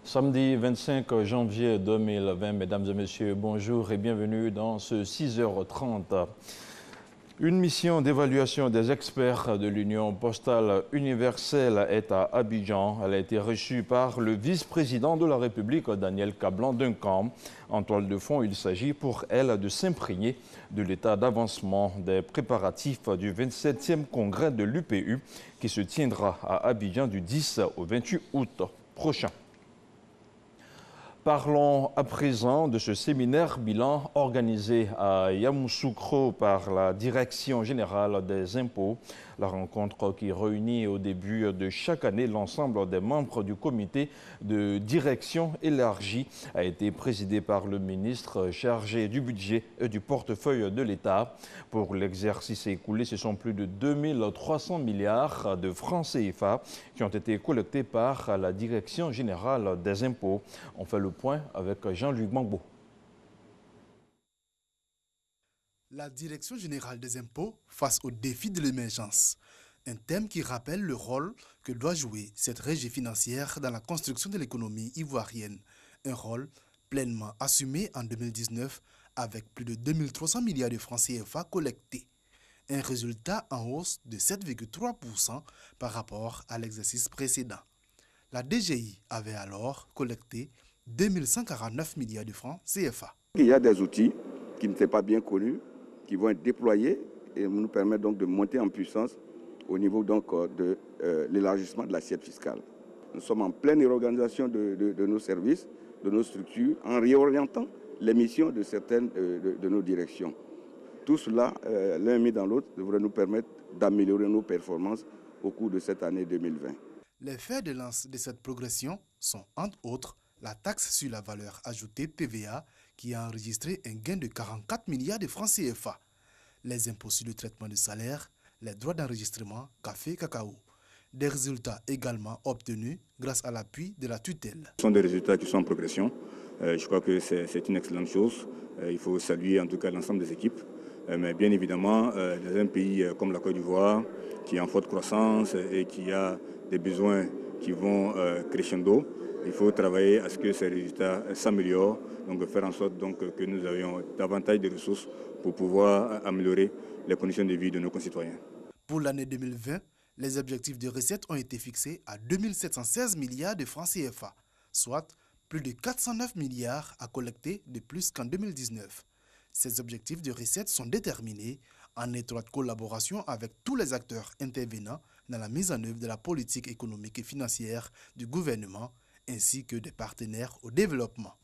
Samedi 25 janvier 2020, mesdames et messieurs, bonjour et bienvenue dans ce 6h30. Une mission d'évaluation des experts de l'Union postale universelle est à Abidjan. Elle a été reçue par le vice-président de la République, Daniel Kablan-Duncan. En toile de fond, il s'agit pour elle de s'imprégner de l'état d'avancement des préparatifs du 27e congrès de l'UPU qui se tiendra à Abidjan du 10 au 28 août prochain. Parlons à présent de ce séminaire bilan organisé à Yamoussoukro par la Direction générale des impôts. La rencontre qui réunit au début de chaque année l'ensemble des membres du comité de direction élargi a été présidée par le ministre chargé du budget et du portefeuille de l'État. Pour l'exercice écoulé, ce sont plus de 2300 milliards de francs CFA qui ont été collectés par la Direction générale des impôts. On fait le point avec Jean-Luc Mangbo. La Direction générale des impôts face au défi de l'émergence. Un thème qui rappelle le rôle que doit jouer cette régie financière dans la construction de l'économie ivoirienne. Un rôle pleinement assumé en 2019 avec plus de 2300 milliards de francs CFA collectés. Un résultat en hausse de 7,3% par rapport à l'exercice précédent. La DGI avait alors collecté 2149 milliards de francs CFA. Il y a des outils qui ne sont pas bien connus, qui vont être déployés et nous permettent donc de monter en puissance au niveau donc de l'élargissement de l'assiette fiscale. Nous sommes en pleine réorganisation de nos services, de nos structures, en réorientant les missions de certaines de nos directions. Tout cela, l'un mis dans l'autre, devrait nous permettre d'améliorer nos performances au cours de cette année 2020. Les fers de lance de cette progression sont, entre autres, la taxe sur la valeur ajoutée TVA qui a enregistré un gain de 44 milliards de francs CFA, les impôts sur le traitement de salaire, les droits d'enregistrement café-cacao. Des résultats également obtenus grâce à l'appui de la tutelle. Ce sont des résultats qui sont en progression. Je crois que c'est une excellente chose. Il faut saluer en tout cas l'ensemble des équipes. Mais bien évidemment, dans un pays comme la Côte d'Ivoire, qui est en forte croissance et qui a des besoins qui vont crescendo, il faut travailler à ce que ces résultats s'améliorent, donc faire en sorte donc, que nous ayons davantage de ressources pour pouvoir améliorer les conditions de vie de nos concitoyens. Pour l'année 2020, les objectifs de recettes ont été fixés à 2716 milliards de francs CFA, soit plus de 409 milliards à collecter de plus qu'en 2019. Ces objectifs de recettes sont déterminés en étroite collaboration avec tous les acteurs intervenant dans la mise en œuvre de la politique économique et financière du gouvernement ainsi que des partenaires au développement.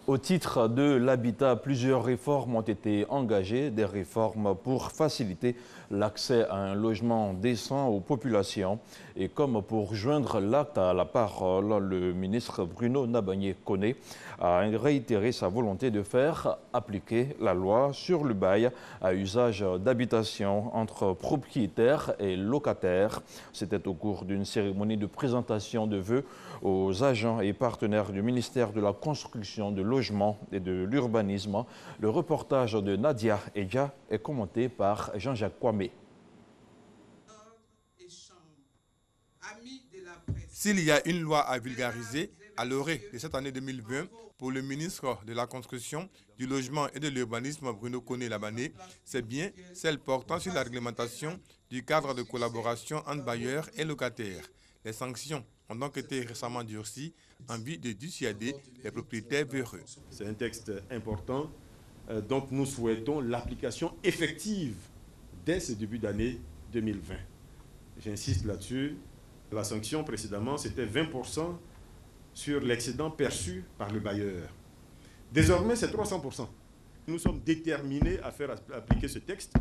Au titre de l'habitat, plusieurs réformes ont été engagées, des réformes pour faciliter l'accès à un logement décent aux populations. Et comme pour joindre l'acte à la parole, le ministre Bruno Nabagné-Koné a réitéré sa volonté de faire appliquer la loi sur le bail à usage d'habitation entre propriétaires et locataires. C'était au cours d'une cérémonie de présentation de vœux aux agents et partenaires du ministère de la Construction, de Logement et de l'Urbanisme. Le reportage de Nadia Eja est commenté par Jean-Jacques Kwame. S'il y a une loi à vulgariser à l'orée de cette année 2020 pour le ministre de la Construction, du Logement et de l'Urbanisme Bruno Koné-Labané, c'est bien celle portant sur la réglementation du cadre de collaboration entre bailleurs et locataires. Les sanctions ont donc été récemment durcies en vue de dissuader les propriétaires véreux. C'est un texte important, donc nous souhaitons l'application effective dès ce début d'année 2020. J'insiste là-dessus. La sanction précédemment, c'était 20% sur l'excédent perçu par le bailleur. Désormais, c'est 300%. Nous sommes déterminés à faire appliquer ce texte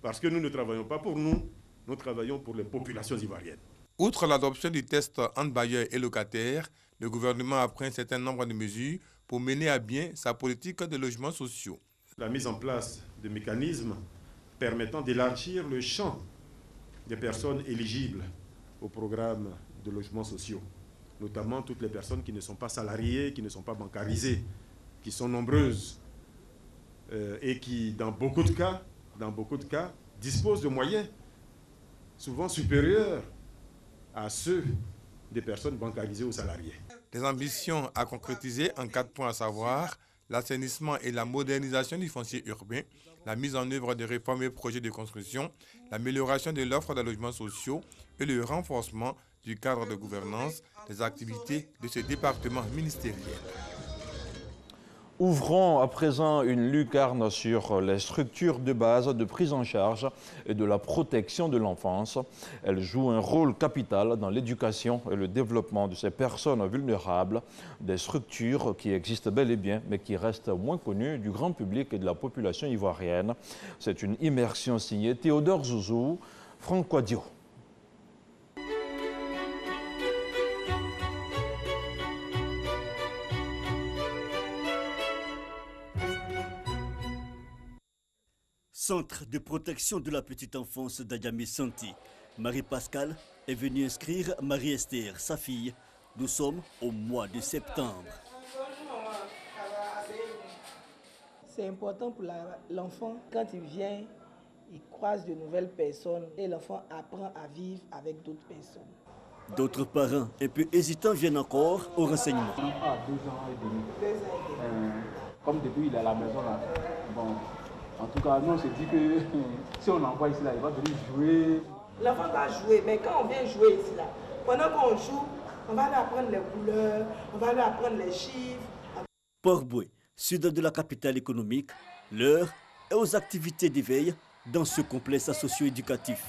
parce que nous ne travaillons pas pour nous, nous travaillons pour les populations ivoiriennes. Outre l'adoption du test entre bailleurs et locataires, le gouvernement a pris un certain nombre de mesures pour mener à bien sa politique de logements sociaux. La mise en place de mécanismes permettant d'élargir le champ des personnes éligibles au programme de logements sociaux, notamment toutes les personnes qui ne sont pas salariées, qui ne sont pas bancarisées, qui sont nombreuses et qui, dans beaucoup de cas, disposent de moyens souvent supérieurs à ceux des personnes bancarisées aux salariés. Les ambitions à concrétiser en 4 points, à savoir l'assainissement et la modernisation du foncier urbain, la mise en œuvre de réformes et projets de construction, l'amélioration de l'offre de logements sociaux et le renforcement du cadre de gouvernance des activités de ce département ministériel. Ouvrons à présent une lucarne sur les structures de base de prise en charge et de la protection de l'enfance. Elles jouent un rôle capital dans l'éducation et le développement de ces personnes vulnérables, des structures qui existent bel et bien, mais qui restent moins connues du grand public et de la population ivoirienne. C'est une immersion signée Théodore Zouzou, Franck Quadio. Centre de protection de la petite enfance d'Adjamé Santi. Marie-Pascale est venue inscrire Marie-Esther, sa fille. Nous sommes au mois de septembre. C'est important pour l'enfant. Quand il vient, il croise de nouvelles personnes et l'enfant apprend à vivre avec d'autres personnes. D'autres parents un peu hésitants viennent encore au renseignement. L'enfant a 2 ans et demi. 2 ans et demi. Comme depuis il est à la maison là. Bon. En tout cas, nous on se dit que si on l'envoie ici, là, il va venir jouer. L'enfant va jouer, mais quand on vient jouer ici, là, pendant qu'on joue, on va lui apprendre les couleurs, on va lui apprendre les chiffres. Port-Boué, sud de la capitale économique, l'heure est aux activités d'éveil dans ce complexe socio-éducatif.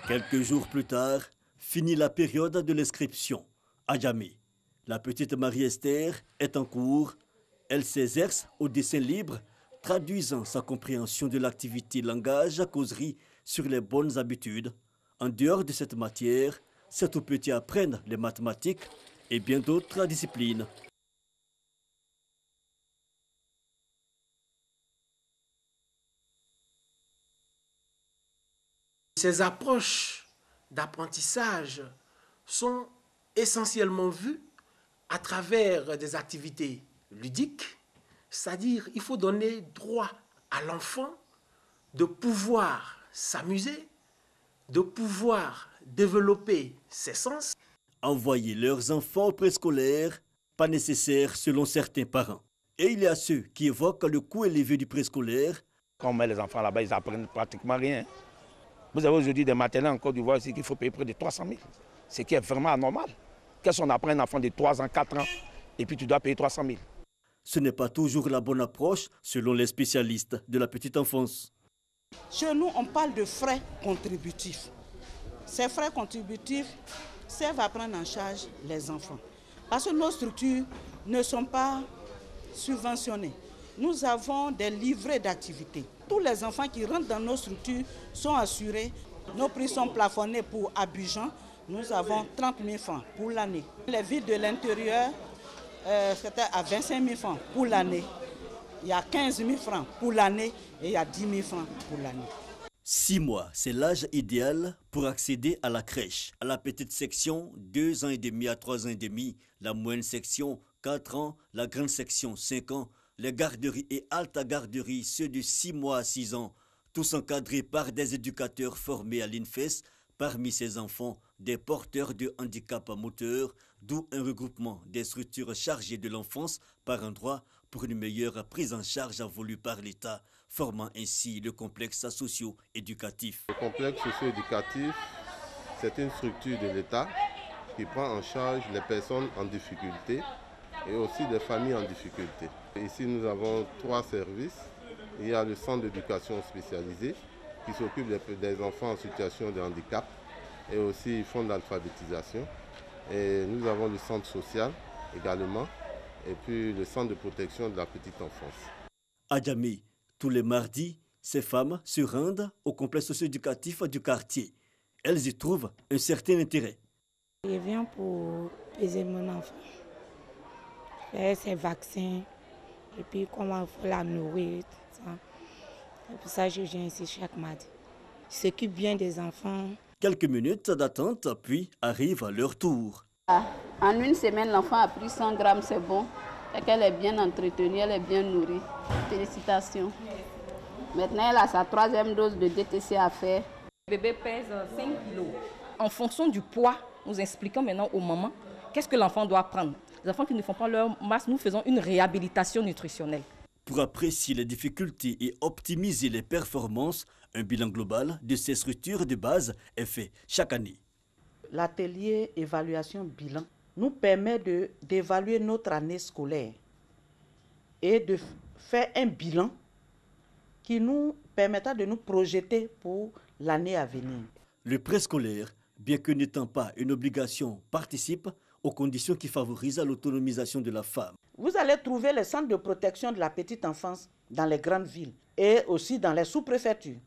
Quelques jours plus tard, finit la période de l'inscription à Djamé. La petite Marie-Esther est en cours. Elle s'exerce au dessin libre, traduisant sa compréhension de l'activité langage à causerie sur les bonnes habitudes. En dehors de cette matière, ces tout petits apprennent les mathématiques et bien d'autres disciplines. Ces approches d'apprentissage sont essentiellement vues à travers des activités ludiques, c'est-à-dire il faut donner droit à l'enfant de pouvoir s'amuser, de pouvoir développer ses sens. Envoyer leurs enfants au préscolaire, pas nécessaire selon certains parents. Et il y a ceux qui évoquent le coût élevé du préscolaire. Quand on met les enfants là-bas, ils apprennent pratiquement rien. Vous avez aujourd'hui des maternelles en Côte d'Ivoire qu'il faut payer près de 300 000, ce qui est vraiment anormal. Qu'est-ce qu'on apprend à un enfant de 3 ans, 4 ans, et puis tu dois payer 300 000. Ce n'est pas toujours la bonne approche, selon les spécialistes de la petite enfance. Chez nous, on parle de frais contributifs. Ces frais contributifs servent à prendre en charge les enfants. Parce que nos structures ne sont pas subventionnées. Nous avons des livrets d'activités. Tous les enfants qui rentrent dans nos structures sont assurés. Nos prix sont plafonnés pour Abidjan. Nous avons 30 000 francs pour l'année. Les villes de l'intérieur, c'était à 25 000 francs pour l'année. Il y a 15 000 francs pour l'année et il y a 10 000 francs pour l'année. 6 mois, c'est l'âge idéal pour accéder à la crèche. À la petite section, 2 ans et demi à 3 ans et demi. La moyenne section, 4 ans. La grande section, 5 ans. Les garderies et altes garderies, ceux de 6 mois à 6 ans. Tous encadrés par des éducateurs formés à l'INFES. Parmi ces enfants, des porteurs de handicap moteur, d'où un regroupement des structures chargées de l'enfance par endroit pour une meilleure prise en charge voulue par l'État, formant ainsi le complexe socio-éducatif. Le complexe socio-éducatif, c'est une structure de l'État qui prend en charge les personnes en difficulté et aussi des familles en difficulté. Ici, nous avons 3 services. Il y a le centre d'éducation spécialisé qui s'occupe des enfants en situation de handicap et aussi ils font de l'alphabétisation. Et nous avons le centre social également et puis le centre de protection de la petite enfance. À Djamé, tous les mardis, ces femmes se rendent au complexe socio-éducatif du quartier. Elles y trouvent un certain intérêt. Je viens pour peser mon enfant, faire ses vaccins et puis comment il faut la nourrir. Tout ça. C'est pour ça que je viens ici chaque mardi. Je s'occupe bien des enfants. Quelques minutes d'attente, puis arrive leur tour. En une semaine, l'enfant a pris 100 grammes, c'est bon. Et qu'elle est bien entretenue, elle est bien nourrie. Félicitations. Maintenant, elle a sa 3e dose de DTC à faire. Le bébé pèse 5 kilos. En fonction du poids, nous expliquons maintenant aux mamans qu'est-ce que l'enfant doit prendre. Les enfants qui ne font pas leur masse, nous faisons une réhabilitation nutritionnelle. Pour apprécier les difficultés et optimiser les performances, un bilan global de ces structures de base est fait chaque année. L'atelier évaluation bilan nous permet d'évaluer notre année scolaire et de faire un bilan qui nous permettra de nous projeter pour l'année à venir. Le préscolaire, bien que n'étant pas une obligation, participe aux conditions qui favorisent l'autonomisation de la femme. Vous allez trouver les centres de protection de la petite enfance dans les grandes villes et aussi dans les sous-préfectures.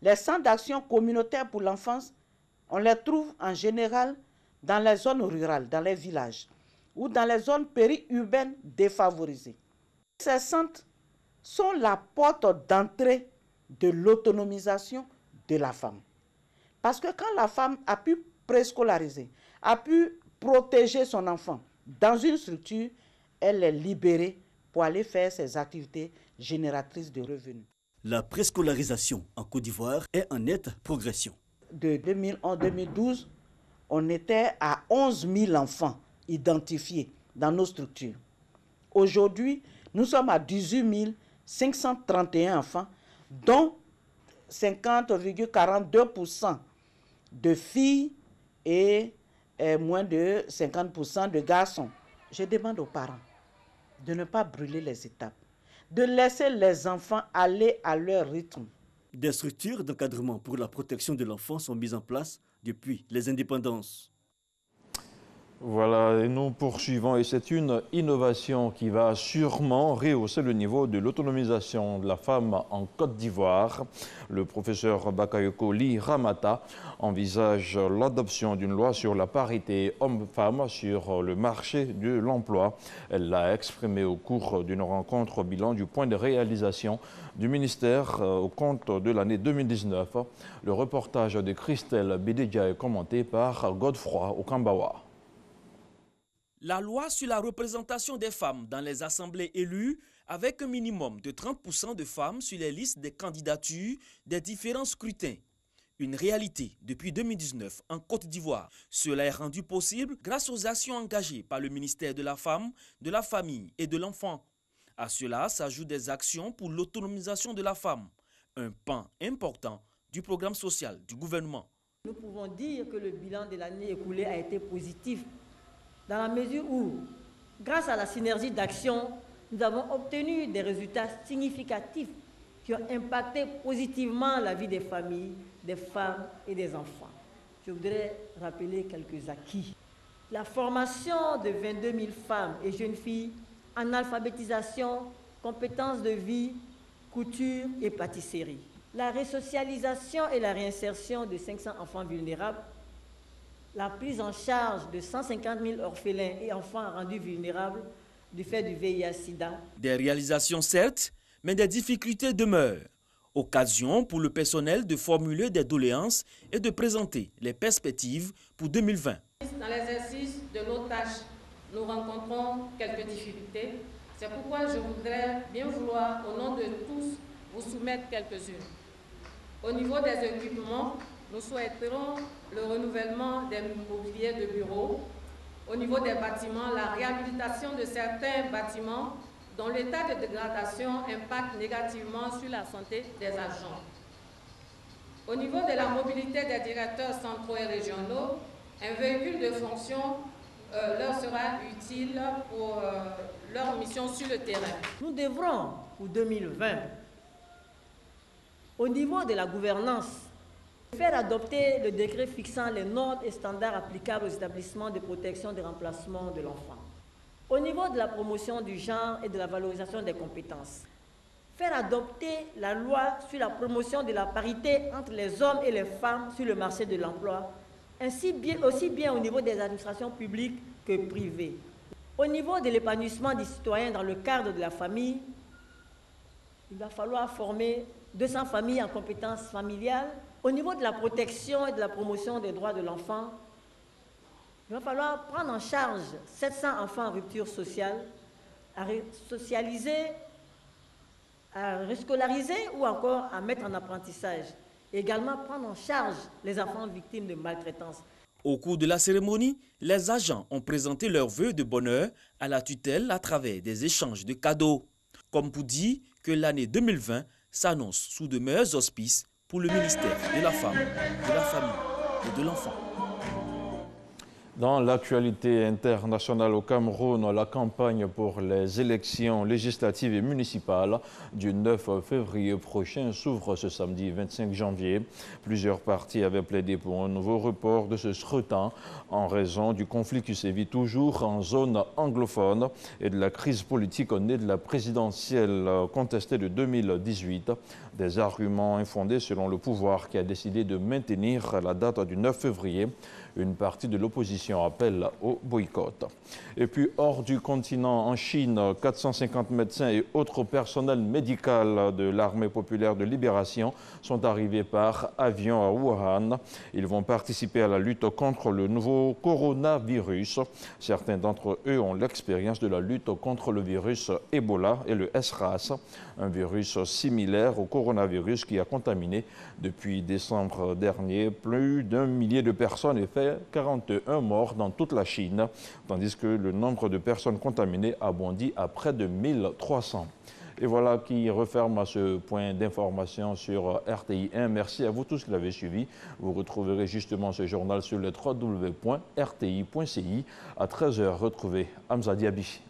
Les centres d'action communautaire pour l'enfance, on les trouve en général dans les zones rurales, dans les villages ou dans les zones périurbaines défavorisées. Ces centres sont la porte d'entrée de l'autonomisation de la femme. Parce que quand la femme a pu préscolariser, a pu protéger son enfant dans une structure, elle est libérée pour aller faire ses activités génératrices de revenus. La préscolarisation en Côte d'Ivoire est en nette progression. De 2011-2012, on était à 11 000 enfants identifiés dans nos structures. Aujourd'hui, nous sommes à 18 531 enfants, dont 50,42% de filles et moins de 50% de garçons. Je demande aux parents de ne pas brûler les étapes, de laisser les enfants aller à leur rythme. Des structures d'encadrement pour la protection de l'enfant sont mises en place depuis les indépendances. Voilà, et nous poursuivons, et c'est une innovation qui va sûrement rehausser le niveau de l'autonomisation de la femme en Côte d'Ivoire. Le professeur Bakayoko Ly Ramata envisage l'adoption d'une loi sur la parité homme-femme sur le marché de l'emploi. Elle l'a exprimé au cours d'une rencontre au bilan du point de réalisation du ministère au compte de l'année 2019. Le reportage de Christelle Bédédia est commenté par Godefroy Okambawa. La loi sur la représentation des femmes dans les assemblées élues, avec un minimum de 30% de femmes sur les listes des candidatures des différents scrutins. Une réalité depuis 2019 en Côte d'Ivoire. Cela est rendu possible grâce aux actions engagées par le ministère de la Femme, de la Famille et de l'Enfant. À cela s'ajoutent des actions pour l'autonomisation de la femme, un pan important du programme social du gouvernement. Nous pouvons dire que le bilan de l'année écoulée a été positif, dans la mesure où, grâce à la synergie d'action, nous avons obtenu des résultats significatifs qui ont impacté positivement la vie des familles, des femmes et des enfants. Je voudrais rappeler quelques acquis. La formation de 22 000 femmes et jeunes filles en alphabétisation, compétences de vie, couture et pâtisserie. La resocialisation et la réinsertion de 500 enfants vulnérables. La prise en charge de 150 000 orphelins et enfants rendus vulnérables du fait du VIH-Sida. Des réalisations certes, mais des difficultés demeurent. Occasion pour le personnel de formuler des doléances et de présenter les perspectives pour 2020. Dans l'exercice de nos tâches, nous rencontrons quelques difficultés. C'est pourquoi je voudrais bien vouloir, au nom de tous, vous soumettre quelques-unes. Au niveau des équipements, nous souhaiterons le renouvellement des mobiliers de bureaux. Au niveau des bâtiments, la réhabilitation de certains bâtiments dont l'état de dégradation impacte négativement sur la santé des agents. Au niveau de la mobilité des directeurs centraux et régionaux, un véhicule de fonction leur sera utile pour leur mission sur le terrain. Nous devrons, pour 2020, au niveau de la gouvernance, faire adopter le décret fixant les normes et standards applicables aux établissements de protection et de remplacement de l'enfant. Au niveau de la promotion du genre et de la valorisation des compétences, faire adopter la loi sur la promotion de la parité entre les hommes et les femmes sur le marché de l'emploi, aussi bien au niveau des administrations publiques que privées. Au niveau de l'épanouissement des citoyens dans le cadre de la famille, il va falloir former 200 familles en compétences familiales. Au niveau de la protection et de la promotion des droits de l'enfant, il va falloir prendre en charge 700 enfants en rupture sociale, à socialiser, à rescolariser ou encore à mettre en apprentissage. également prendre en charge les enfants victimes de maltraitance. Au cours de la cérémonie, les agents ont présenté leurs vœux de bonheur à la tutelle à travers des échanges de cadeaux. Comme pour dire que l'année 2020 s'annonce sous de meilleurs auspices pour le ministère de la Femme, de la Famille et de l'Enfant. Dans l'actualité internationale au Cameroun, la campagne pour les élections législatives et municipales du 9 février prochain s'ouvre ce samedi 25 janvier. Plusieurs partis avaient plaidé pour un nouveau report de ce scrutin en raison du conflit qui sévit toujours en zone anglophone et de la crise politique née de la présidentielle contestée de 2018. Des arguments infondés selon le pouvoir qui a décidé de maintenir la date du 9 février. Une partie de l'opposition appelle au boycott. Et puis, hors du continent, en Chine, 450 médecins et autres personnels médicaux de l'Armée populaire de libération sont arrivés par avion à Wuhan. Ils vont participer à la lutte contre le nouveau coronavirus. Certains d'entre eux ont l'expérience de la lutte contre le virus Ebola et le SRAS, un virus similaire au coronavirus qui a contaminé depuis décembre dernier plus d'1 millier de personnes et fait 41 morts dans toute la Chine, tandis que le nombre de personnes contaminées a bondi à près de 1300. Et voilà qui referme ce point d'information sur RTI 1. Merci à vous tous qui l'avez suivi. Vous retrouverez justement ce journal sur le www.rti.ci. À 13h, retrouvez Hamza Diaby.